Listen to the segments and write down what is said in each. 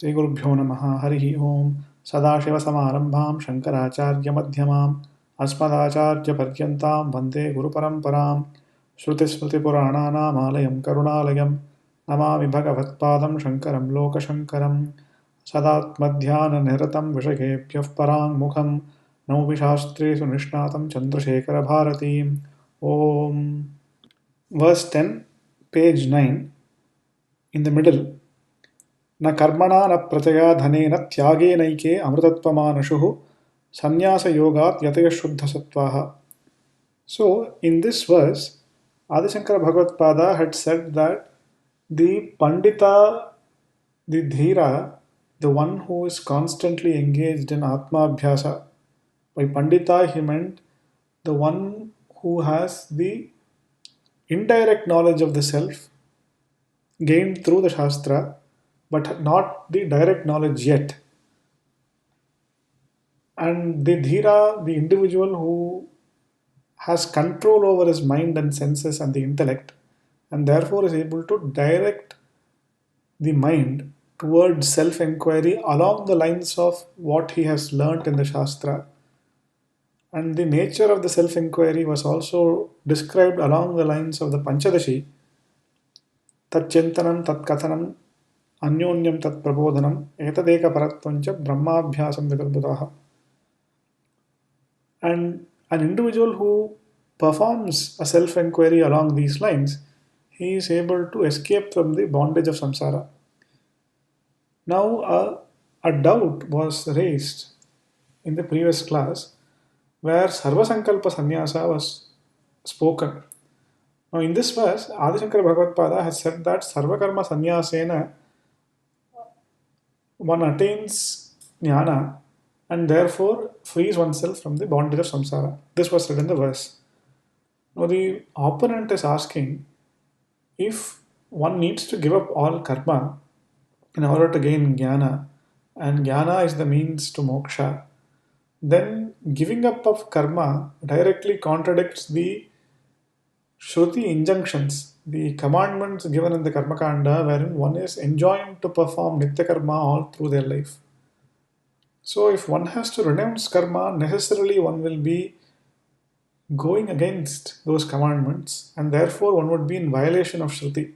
श्रीगुरुभ्यो नमः। हरिः ओम्। सदाशिवसमारम्भां शङ्कराचार्यमध्यमाम् अस्मदाचार्यपर्यन्तां वन्दे गुरुपरम्परां। श्रुतिस्मृतिपुराणानामालयं करुणालयं नमामि भगवत्पादं शङ्करं लोकशङ्करं। सदात्मध्याननिरतं विषयेभ्यः पराङ्मुखं नौमि शास्त्रेषु निष्णातं चन्द्रशेखरभारतीम्। ॐ Verse 10, page 9, in the middle. न कर्मणा न प्रजया धनेन त्यागेनैके अमृतत्वमानशुः संन्यासयोगात् यतयः शुद्धसत्त्वाः. So, in this verse, Adi Shankara Bhagavad-pada had said that the Pandita, the Dhira, the one who is constantly engaged in Atma Abhyasa, by Pandita he meant the one who has the indirect knowledge of the self gained through the Shastra, but not the direct knowledge yet. And the Dhira, the individual who has control over his mind and senses and the intellect, and therefore is able to direct the mind towards self-inquiry along the lines of what he has learnt in the Shastra. And the nature of the self-inquiry was also described along the lines of the Panchadashi. Tat chintanam, tat kathanam, anyonyam tat prabodhanam, etadeka paratvancha brahmabhyasam vidarbhudaha. And an individual who performs a self-inquiry along these lines, he is able to escape from the bondage of samsara. Now, a doubt was raised in the previous class where Sarvasankalpa Sannyasa was spoken. Now, in this verse, Adi Shankara Bhagavad-pada has said that Sarvakarma Sannyasena one attains jnana and therefore frees oneself from the bondage of samsara. This was said in the verse. Now, the opponent is asking if one needs to give up all karma in order to gain jnana, and jnana is the means to moksha, then giving up of karma directly contradicts the Shruti injunctions, the commandments given in the Karma Kanda, wherein one is enjoined to perform Nitya Karma all through their life. So, if one has to renounce karma, necessarily one will be going against those commandments, and therefore one would be in violation of Shruti.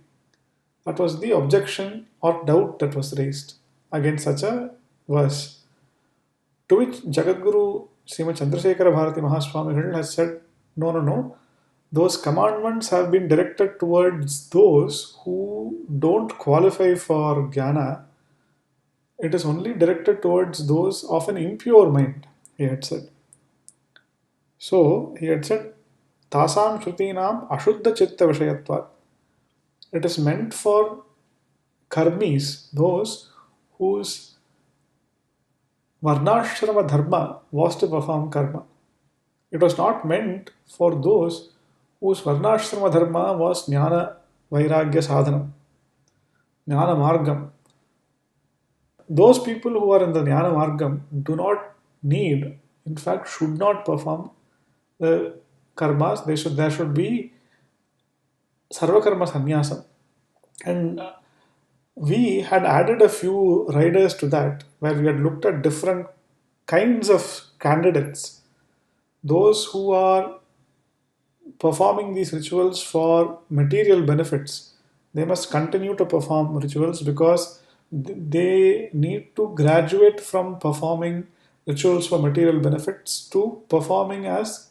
That was the objection or doubt that was raised against such a verse. To which Jagadguru Srimad Chandrasekhara Bharati Mahaswamigal has said, no. Those commandments have been directed towards those who don't qualify for jnana. It is only directed towards those of an impure mind, he had said. So, he had said, Tasam Shrutinam Ashuddha Chitta Vishayatvat. It is meant for karmis, those whose Varnashrama Dharma was to perform karma. It was not meant for those whose Varnashrama Dharma was Jnana Vairagya Sadhanam, Jnana Margam. Those people who are in the Jnana Margam do not need, in fact, should not perform the karmas. There should be Sarvakarma Sannyasam. And we had added a few riders to that, where we had looked at different kinds of candidates. Those who are performing these rituals for material benefits, they must continue to perform rituals because they need to graduate from performing rituals for material benefits to performing as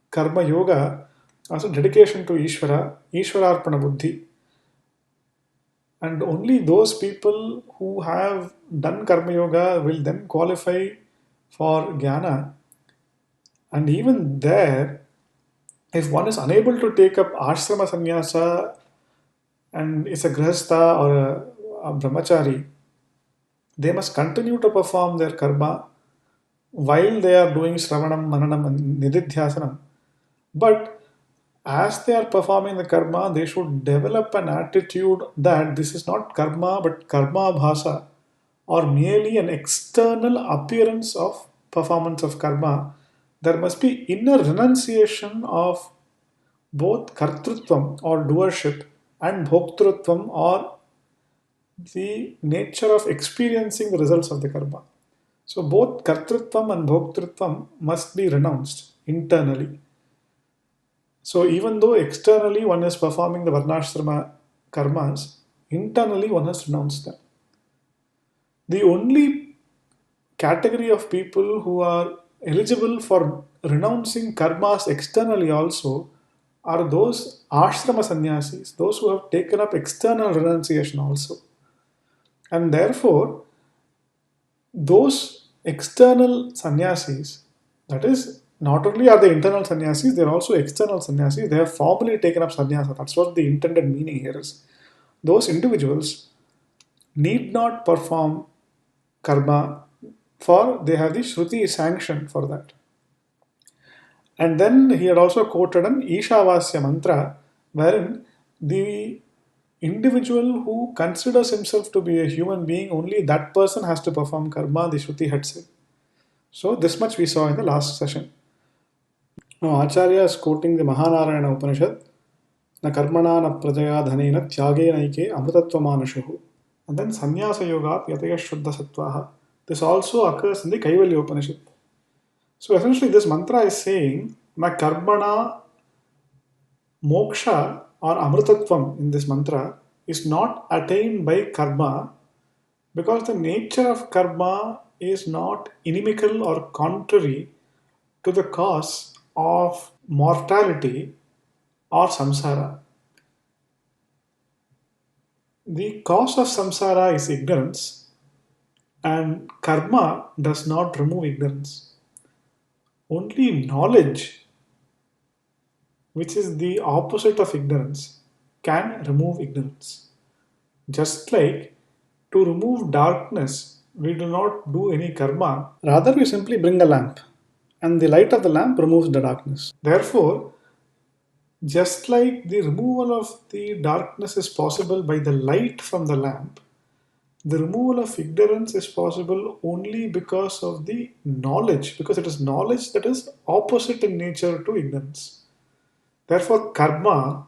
karma yoga, as a dedication to Ishvara, Ishvararpana Buddhi. And only those people who have done karma yoga will then qualify for jnana. And even there, if one is unable to take up ashrama sannyasa and is a grihastha or a brahmachari, they must continue to perform their karma while they are doing shravanam, mananam, and nididhyasanam. But as they are performing the karma, they should develop an attitude that this is not karma but karma bhasa, or merely an external appearance of performance of karma. There must be inner renunciation of both kartrutvam or doership and bhoktrutvam or the nature of experiencing the results of the karma. So both kartrutvam and bhoktrutvam must be renounced internally. So even though externally one is performing the varnashrama karmas, internally one has renounced them. The only category of people who are eligible for renouncing karmas externally also are those ashrama sannyasis, those who have taken up external renunciation also. And therefore, those external sannyasis, that is, not only are they internal sannyasis, they are also external sannyasis. They have formally taken up sannyasa. That's what the intended meaning here is. Those individuals need not perform karma, for they have the Shruti sanction for that. And then he had also quoted an Ishavasya mantra, wherein the individual who considers himself to be a human being, only that person has to perform karma, the Shruti had said. So, this much we saw in the last session. Now, Acharya is quoting the Mahanarayana Upanishad, na karmana na prajaya dhanena tyagena amritatvamanashuhu. And then Sannyasa Yoga Yataya Shuddha Sattvaha. This also occurs in the Kaivalya Upanishad. So essentially this mantra is saying, na karmana moksha or amritatvam in this mantra is not attained by karma because the nature of karma is not inimical or contrary to the cause of mortality or samsara. The cause of samsara is ignorance, and karma does not remove ignorance. Only knowledge, which is the opposite of ignorance, can remove ignorance. Just like to remove darkness, we do not do any karma, rather, we simply bring a lamp, and the light of the lamp removes the darkness. Therefore, just like the removal of the darkness is possible by the light from the lamp, the removal of ignorance is possible only because of the knowledge, because it is knowledge that is opposite in nature to ignorance. Therefore, karma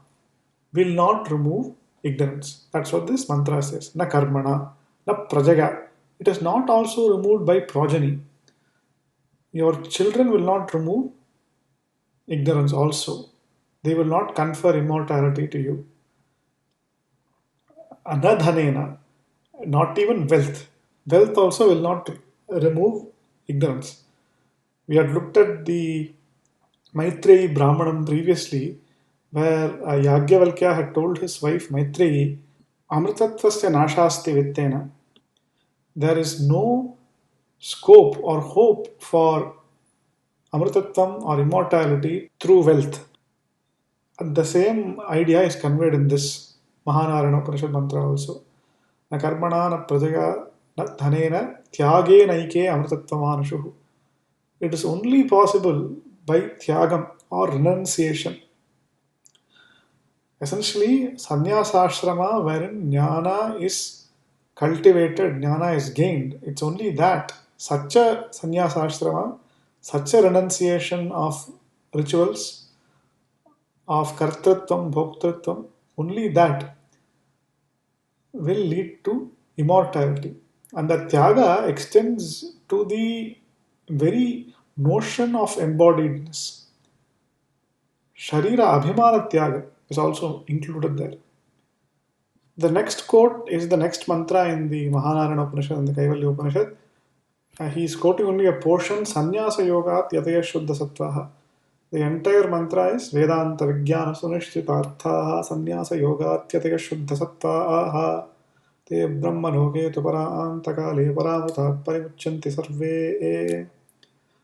will not remove ignorance. That's what this mantra says. Na karmana, na prajaga. It is not also removed by progeny. Your children will not remove ignorance also. They will not confer immortality to you. Anadhanena, not even wealth. Wealth also will not remove ignorance. We had looked at the Maitreyi Brahmanam previously, where Yagyavalkya had told his wife Maitreyi, Amritatvasya nashasti vittena. There is no scope or hope for Amritatvam or immortality through wealth. And the same idea is conveyed in this Mahanarayana Upanishad mantra also. Na karmana na prajaya na dhanena tyage naike amritatvamanashuhu. It is only possible by tyagam or renunciation. Essentially, sannyasashrama wherein jnana is cultivated, jnana is gained. It's only that such a sannyasashrama, such a renunciation of rituals, of kartritvam, bhoktritvam, only that will lead to immortality. And the tyaga extends to the very notion of embodiedness. Sharira Abhimana Tyaga is also included there. The next quote is the next mantra in the Mahanarayana Upanishad and the Kaivalya Upanishad. He is quoting only a portion, Sannyasa Yoga Yataya Shuddha Sattvaha. The entire mantra is Vedanta Vijnana Sunishchitarthaha Sannyasa Yoga Yataya Shuddha Sattvaha Te Brahma Loke Tupara Antakale Paramata Parimuchanti Sarve.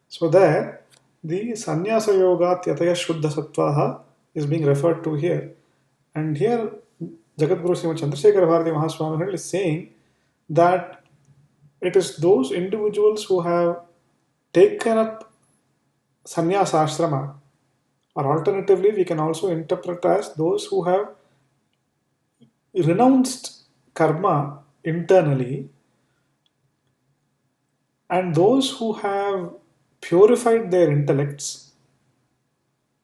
So there, the Sannyasa Yoga Yataya Shuddha Sattvaha is being referred to here. And here, Jagadguru Srimad Chandrasekhara Bharati Mahaswami is saying that it is those individuals who have taken up sannyasa ashrama, or alternatively, we can also interpret as those who have renounced karma internally, and those who have purified their intellects.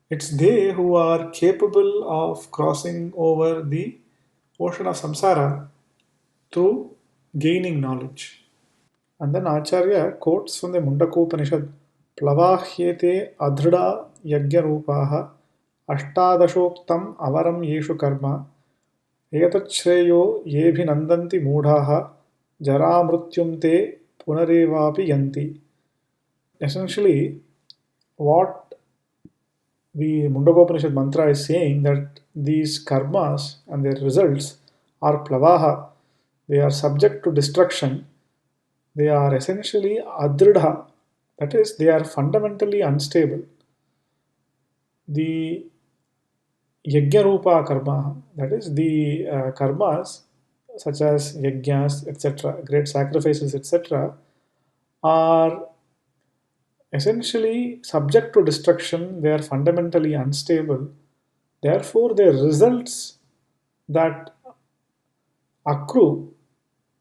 It's they who are capable of crossing over the ocean of samsara through gaining knowledge. And then Acharya quotes from the Mundakopanishad, Plavahyete adhrida yagya rupaha ashtadashoktam avaram yeshu karma etachreyo yebhinandanti moodhaha jaramrutyum te punarevapi yanti. Essentially, what the Mundakopanishad mantra is saying that these karmas and their results are plavaha, they are subject to destruction, they are essentially adridha, that is, they are fundamentally unstable. The yajna karma, that is, the karmas such as yajnas, etc., great sacrifices, etc., are essentially subject to destruction, they are fundamentally unstable. Therefore, the results that accrue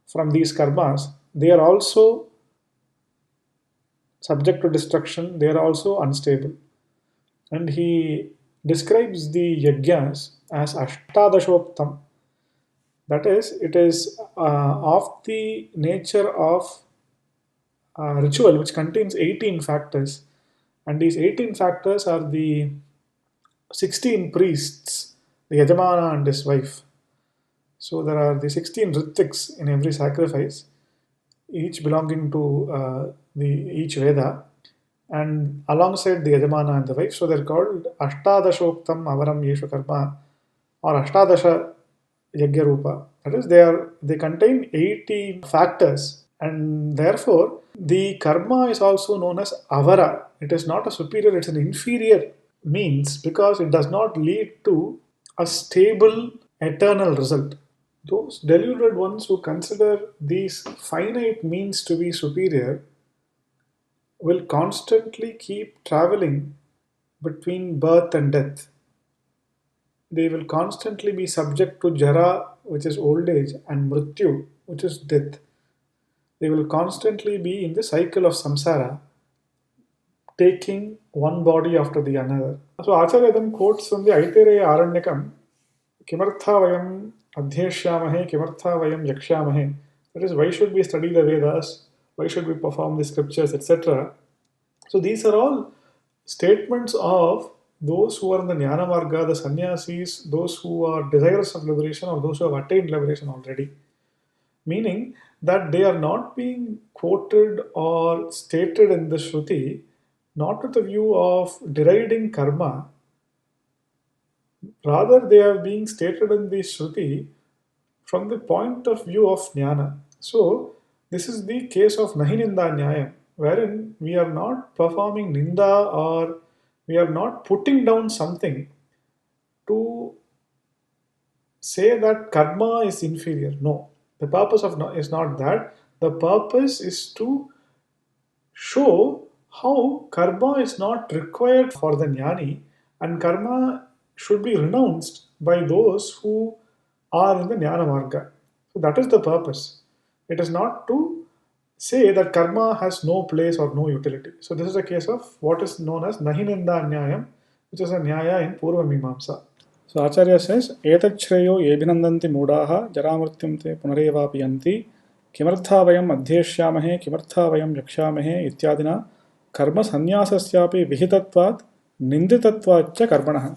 from these karmas, they are also subject to destruction, they are also unstable. And he describes the yajnas as ashtadashoktam. That is, it is of the nature of ritual which contains 18 factors. And these 18 factors are the 16 priests, the Yajamana and his wife. So there are the 16 ritiks in every sacrifice, each belonging to the each Veda, and alongside the Yajamana and the wife. So they're called Ashtadashoktam Avaram Yeshu Karma or Ashtadasha Yagyarupa. That is, they contain 18 factors, and therefore the karma is also known as avara. It is not a superior, it's an inferior means because it does not lead to a stable eternal result. Those deluded ones who consider these finite means to be superior will constantly keep traveling between birth and death. They will constantly be subject to jara, which is old age, and mrityu, which is death. They will constantly be in the cycle of samsara, taking one body after the another. So Acharya then quotes from the Aitareya Aranyakam, Kimartha vayam adhyeshyamahe, kimartha vayam yakshamahe. That is, why should we study the Vedas? Why should we perform the scriptures, etc.? So these are all statements of those who are in the Jnana Marga, the sannyasis, those who are desirous of liberation or those who have attained liberation already. Meaning that they are not being quoted or stated in the Shruti not with the view of deriding karma, rather they are being stated in the Shruti from the point of view of jnana. So, this is the case of Nahininda Nyayam, wherein we are not performing ninda or we are not putting down something to say that karma is inferior. No, the purpose of is not that. The purpose is to show how karma is not required for the jnani and karma should be renounced by those who are in the jnana marga. So that is the purpose. It is not to say that karma has no place or no utility. So this is a case of what is known as Nahininda Nyayam, which is a Nyaya in Purva Mimamsa. So Acharya says, Etachreyo yebhinandanti moodaha jaramrityum te punarevapi yanti किमर्था वयम् अध्येष्यामहे किमर्था वयं यक्ष्यामहे इत्यादिना कर्म संन्यासस्यापि विहितत्वात् निन्दितत्वाच्च कर्मणः.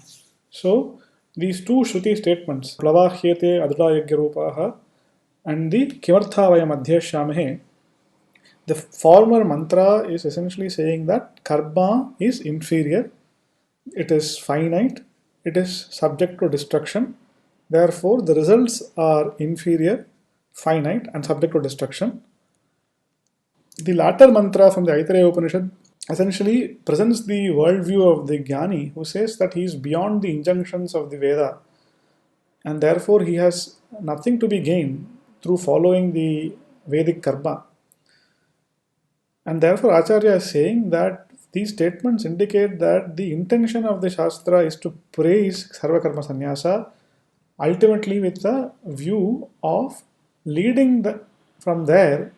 So these two Shruti statements, Plavahyete Adrudayagyarupaha and the Kimartha Vayam Adhyeshyamahe, the former mantra is essentially saying that karma is inferior, it is finite, it is subject to destruction, therefore the results are inferior, finite, and subject to destruction. The latter mantra from the Aitareya Upanishad essentially presents the worldview of the Jnani who says that he is beyond the injunctions of the Veda and therefore he has nothing to be gained through following the Vedic karma. And therefore Acharya is saying that these statements indicate that the intention of the Shastra is to praise Sarvakarma Sannyasa ultimately with the view of leading from there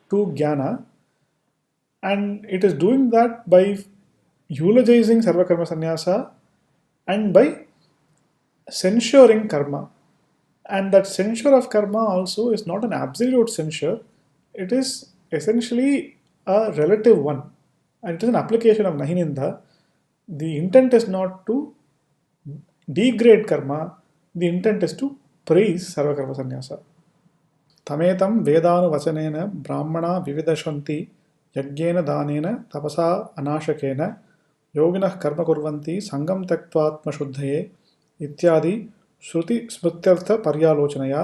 to Jnana, and it is doing that by eulogizing Sarvakarma Sannyasa and by censuring karma And that censure of karma also is not an absolute censure, it is essentially a relative one. And it is an application of Nahininda. The intent is not to degrade karma, the intent is to praise Sarvakarma Sannyasa. तमेतं वेदानुवचनेन ब्राह्मणा विविदशन्ति यज्ञेन दानेन तपसा अनाशकेन योगिनः कर्म कुर्वन्ति सङ्गं त्यक्त्वात्मशुद्धये इत्यादि श्रुतिस्मृत्यर्थपर्यालोचनया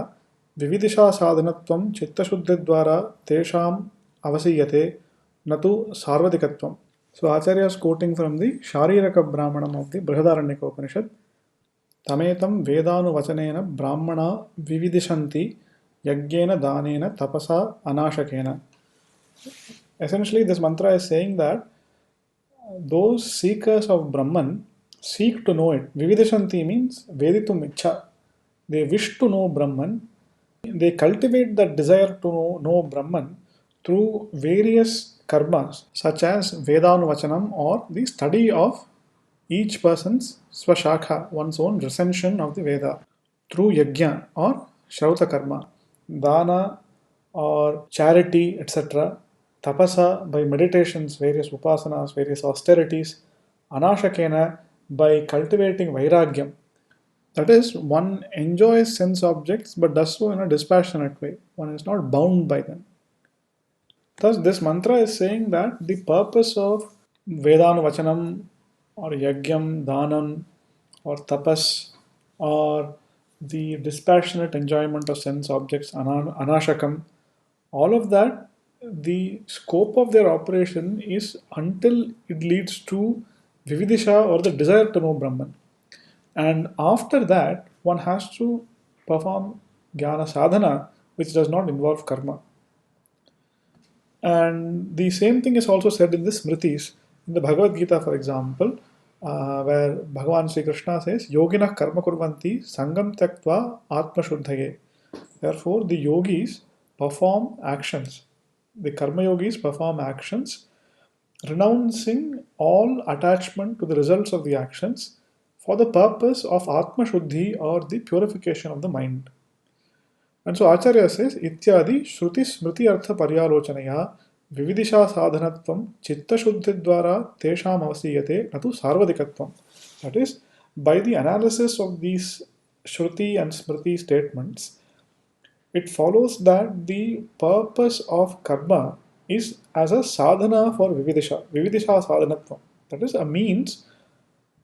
विविदिषासाधनत्वं चित्तशुद्धिद्वारा तेषाम् अवसीयते न तु सार्वधिकत्वम्. So Acharya is quoting from the Shariraka Brahmanam of the Brihadaranyaka Upanishad. Tametam Vedanu Vachanena Brahmana Vividishanti Yagyena Danena Tapasa Anashakena. Essentially, this mantra is saying that those seekers of Brahman seek to know it. Vividishanti means Veditum Ichha. They wish to know Brahman. They cultivate that desire to know Brahman through various karmas, such as Vedanuvachanam or the study of each person's swashakha, one's own recension of the Veda, through yajna or shrauta karma, dana or charity, etc., tapasa by meditations, various upasanas, various austerities, anashakena by cultivating vairagyam. That is, one enjoys sense objects but does so in a dispassionate way. One is not bound by them. Thus, this mantra is saying that the purpose of Vedanuvachanam or Yagyam, Dhanam or Tapas or the dispassionate enjoyment of sense objects, Anashakam, all of that, the scope of their operation is until it leads to Vividisha or the desire to know Brahman. And after that, one has to perform Jnana Sadhana, which does not involve karma. And the same thing is also said in the Smritis. In the Bhagavad Gita, for example, where Bhagavan Sri Krishna says, Yoginah karma kurvanti sangam tyaktva atma shuddhaye. Therefore, the yogis perform actions. The karma yogis perform actions, renouncing all attachment to the results of the actions for the purpose of atma shuddhi or the purification of the mind. And so Acharya says, Ityadi Shruti Smriti Artha Paryalochanaya Vividisha Sadhanatvam Chitta Shuddhi Dwara Tesham Avasiyate Natu Sarvadikatvam. That is, by the analysis of these Shruti and Smriti statements, it follows that the purpose of karma is as a sadhana for Vividisha, Vividisha Sadhanatvam. That is a means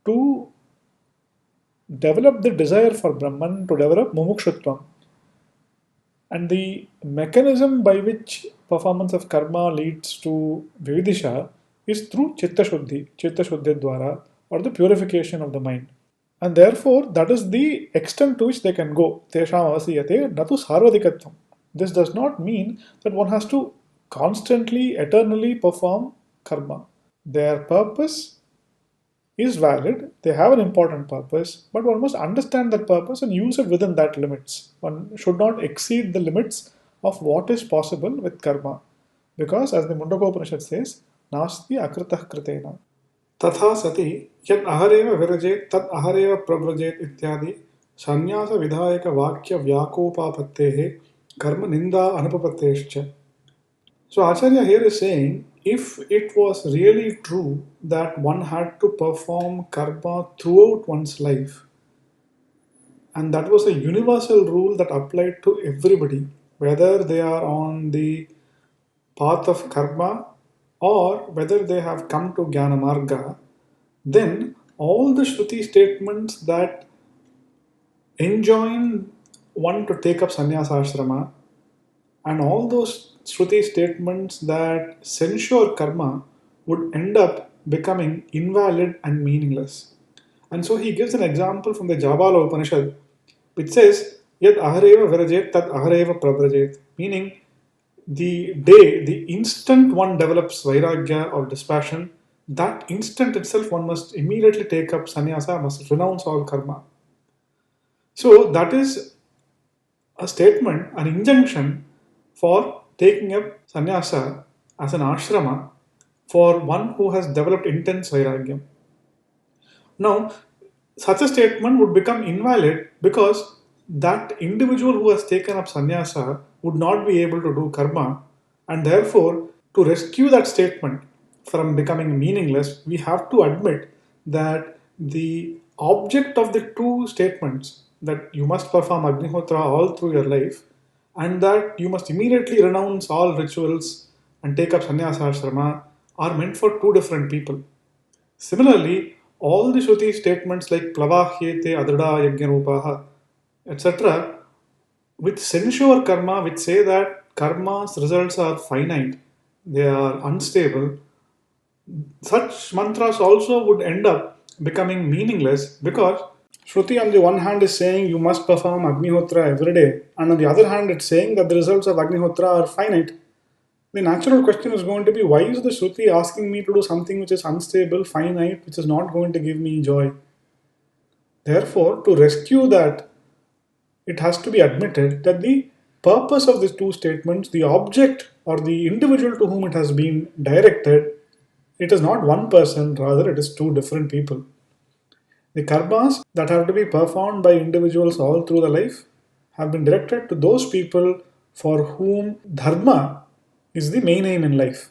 to develop the desire for Brahman, to develop Mumukshutvam. And the mechanism by which performance of karma leads to Vividisha is through Chitta Shuddhi Dwara, or the purification of the mind. And therefore, that is the extent to which they can go. Tesham avasiyate natu sarvadikatvam. This does not mean that one has to constantly, eternally perform karma. Their purpose is valid, they have an important purpose, but one must understand that purpose and use it within that limits. One should not exceed the limits of what is possible with karma. Because as the Mundaka Upanishad says, Nasti akritah kritena. Tatha sati yad ahareva virajet tad ahareva pravrajit ityadi sanyasa vidhayaka vakya vyakopapattehe karma ninda anupapattescha. So Acharya here is saying, if it was really true that one had to perform karma throughout one's life, and that was a universal rule that applied to everybody, whether they are on the path of karma or whether they have come to Jnana Marga, then all the Shruti statements that enjoin one to take up sannyasa ashrama and all those Shruti statements that censure karma would end up becoming invalid and meaningless. And so he gives an example from the Jabala Upanishad, which says, Yad ahareva virajet tad ahareva prabrajet, meaning the instant one develops vairagya or dispassion, that instant itself one must immediately take up sannyasa, must renounce all karma. So that is a statement, an injunction for taking up sannyasa as an ashrama for one who has developed intense vairagyam. Now, such a statement would become invalid because that individual who has taken up sannyasa would not be able to do karma, and therefore, to rescue that statement from becoming meaningless, we have to admit that the object of the two statements, that you must perform Agnihotra all through your life and that you must immediately renounce all rituals and take up sannyasa ashrama, are meant for two different people. Similarly, all the Shruti statements like Plavahyete, Adrida, Yajnarupaha, etc., with censure karma, which say that karma's results are finite, they are unstable, such mantras also would end up becoming meaningless because Shruti on the one hand is saying you must perform Agnihotra every day, and on the other hand, it's saying that the results of Agnihotra are finite. The natural question is going to be, why is the Shruti asking me to do something which is unstable, finite, which is not going to give me joy? Therefore, to rescue that, it has to be admitted that the purpose of these two statements, the object or the individual to whom it has been directed, it is not one person, rather, it is two different people. The karmas that have to be performed by individuals all through the life have been directed to those people for whom dharma is the main aim in life,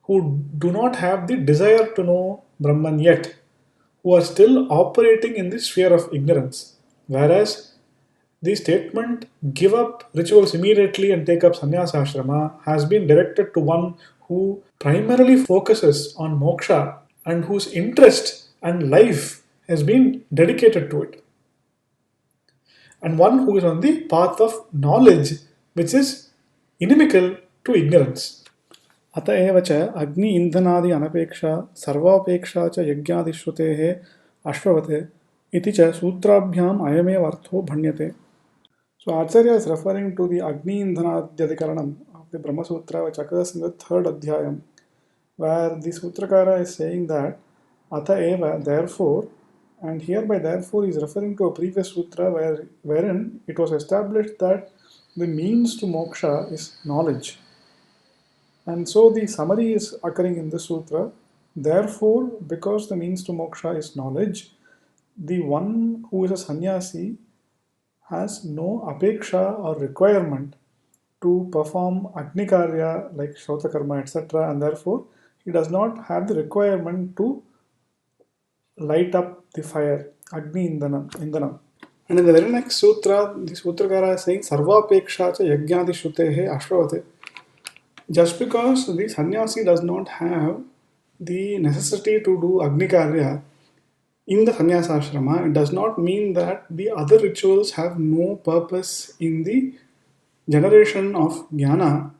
who do not have the desire to know Brahman yet, who are still operating in the sphere of ignorance. Whereas the statement, give up rituals immediately and take up sannyasa ashrama, has been directed to one who primarily focuses on moksha and whose interest and life has been dedicated to it, and one who is on the path of knowledge, which is inimical to ignorance. अत एव च अग्नि इंधनादि अनपेक्षा सर्वापेक्षा च यज्ञादिश्रुतेः अश्ववत् इति च सूत्राभ्याम् अयमेव अर्थो भण्यते. So Acharya is referring to the Agni Indhanadhyadikaranam of the Brahma Sutra, which occurs in the third Adhyayam, where the Sutrakara is saying that Atha eva, therefore, and hereby therefore is referring to a previous sutra wherein it was established that the means to moksha is knowledge. And so the summary is occurring in this sutra. Therefore, because the means to moksha is knowledge, the one who is a sannyasi has no apeksha or requirement to perform Agni Karya like Shrota Karma, etc. And therefore, he does not have the requirement to light up the fire, Agni Indhanam. And in the very next sutra, the Sutrakara is saying, Sarvapeksha cha yajnadi shrutehe ashravate. Just because the sannyasi does not have the necessity to do Agni Karya in the sannyasa ashrama, it does not mean that the other rituals have no purpose in the generation of jnana.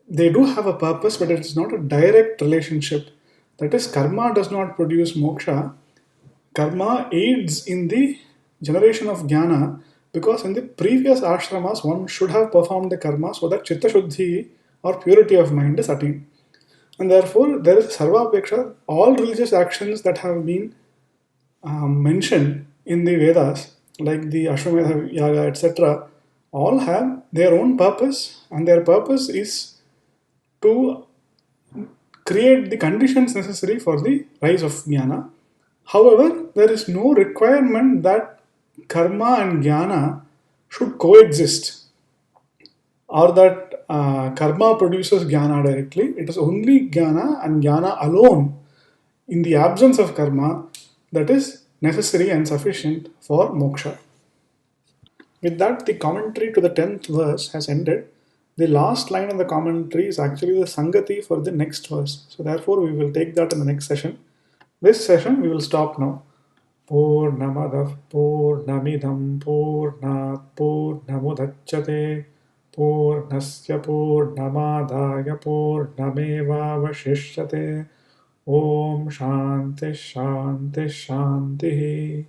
They do have a purpose, but it is not a direct relationship. That is, karma does not produce moksha. Karma aids in the generation of jnana because in the previous ashramas one should have performed the karma so that chitta shuddhi or purity of mind is attained. And therefore, there is sarvapeksha. All religious actions that have been mentioned in the Vedas, like the Ashwamedha Yaga, etc., all have their own purpose, and their purpose is to create the conditions necessary for the rise of jnana. However, there is no requirement that karma and jnana should coexist, or that karma produces jnana directly. It is only jnana and jnana alone, in the absence of karma, that is necessary and sufficient for moksha. With that, the commentary to the 10th verse has ended. The last line of the commentary is actually the Sangati for the next verse. So, therefore, we will take that in the next session. This session we will stop now. Purnamadav Purnamidam Purnat Purnamudachyate Purnasya Purnamadaya Purnameva Vashishyate. Om Shanti Shanti Shanti.